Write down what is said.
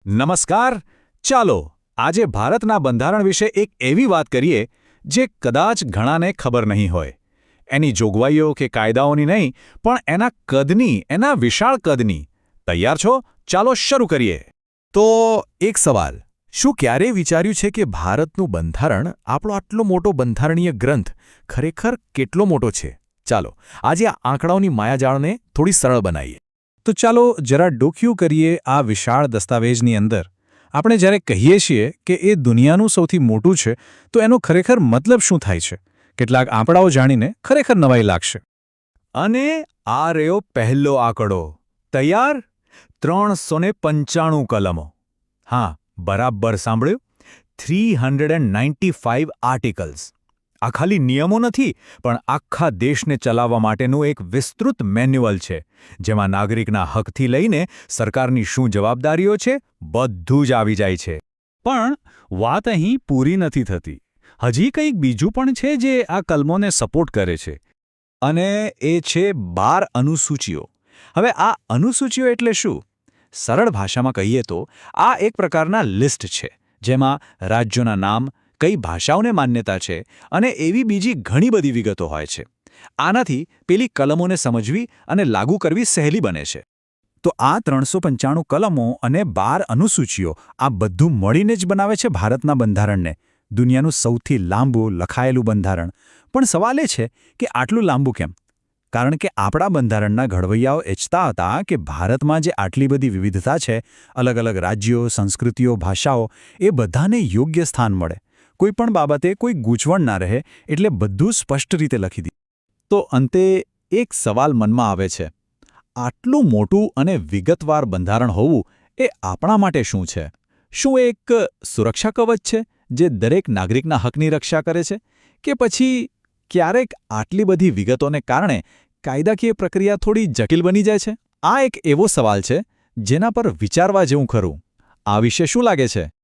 નમસ્કાર. ચાલો આજે ભારતના બંધારણ વિશે એક એવી વાત કરીએ જે કદાચ ઘણાને ખબર નહીં હોય. એની જોગવાઈઓ કે કાયદાઓની નહીં, પણ એના કદની, એના વિશાળ કદની. તૈયાર છો? ચાલો શરૂ કરીએ. તો એક સવાલ, શું ક્યારેય વિચાર્યું છે કે ભારતનું બંધારણ, આપણો આટલો મોટો બંધારણીય ગ્રંથ, ખરેખર કેટલો મોટો છે? ચાલો આજે આ આંકડાઓની માયાજાળને થોડી સરળ બનાવીએ. તો ચાલો જરા ડોક્યુ કરીએ આ વિશાળ દસ્તાવેજની અંદર. આપણે જ્યારે કહીએ છીએ કે એ દુનિયાનું સૌથી મોટું છે, તો એનો ખરેખર મતલબ શું થાય છે? કેટલાક આંકડાઓ જાણીને ખરેખર નવાઈ લાગશે. અને આ રહ્યો પહેલો આંકડો. તૈયાર? 395 કલમો. હા, બરાબર સાંભળ્યું. 395 આર્ટિકલ્સ. આ ખાલી નિયમો નથી, પણ આખા દેશને ચલાવવા માટેનું એક વિસ્તૃત મેન્યુઅલ છે, જેમાં નાગરિકના હકથી લઈને સરકારની શું જવાબદારીઓ છે, બધું જ આવી જાય છે. પણ વાત અહીં પૂરી નથી થતી. હજી કંઈક બીજું પણ છે જે આ કલમોને સપોર્ટ કરે છે. અને એ છે 12 અનુસૂચિઓ. હવે આ અનુસૂચિઓ એટલે શું? સરળ ભાષામાં કહીએ તો આ એક પ્રકારના લિસ્ટ છે, જેમાં રાજ્યોના નામ, કઈ ભાષાઓને માન્યતા છે અને એવી બીજી ઘણી બધી વિગતો હોય છે. આનાથી પેલી કલમોને સમજવી અને લાગુ કરવી સહેલી બને છે. તો આ 395 કલમો અને 12 અનુસૂચિઓ, આ બધું મળીને જ બનાવે છે ભારતના બંધારણને, દુનિયાનું સૌથી લાંબુ લખાયેલું બંધારણ. પણ સવાલ એ છે કે આટલું લાંબુ કેમ? કારણ કે આપણા બંધારણના ઘડવૈયાઓ ઈચ્છતા હતા કે ભારતમાં જે આટલી બધી વિવિધતા છે, અલગ અલગ રાજ્યો, સંસ્કૃતિઓ, ભાષાઓ, એ બધાને યોગ્ય સ્થાન મળે. કોઈ પણ બાબતે કોઈ ગૂંચવણ ના રહે, એટલે બધું સ્પષ્ટ રીતે લખી દીધું. તો અંતે એક સવાલ મનમાં આવે છે. આટલું મોટું અને વિગતવાર બંધારણ હોવું એ આપણા માટે શું છે? શું એ એક સુરક્ષા કવચ છે જે દરેક નાગરિકના હકની રક્ષા કરે છે? કે પછી ક્યારેક આટલી બધી વિગતોને કારણે કાયદાકીય પ્રક્રિયા થોડી જટિલ બની જાય છે? આ એક એવો સવાલ છે જેના પર વિચારવા જેવું ખરું. આ વિશે શું લાગે છે?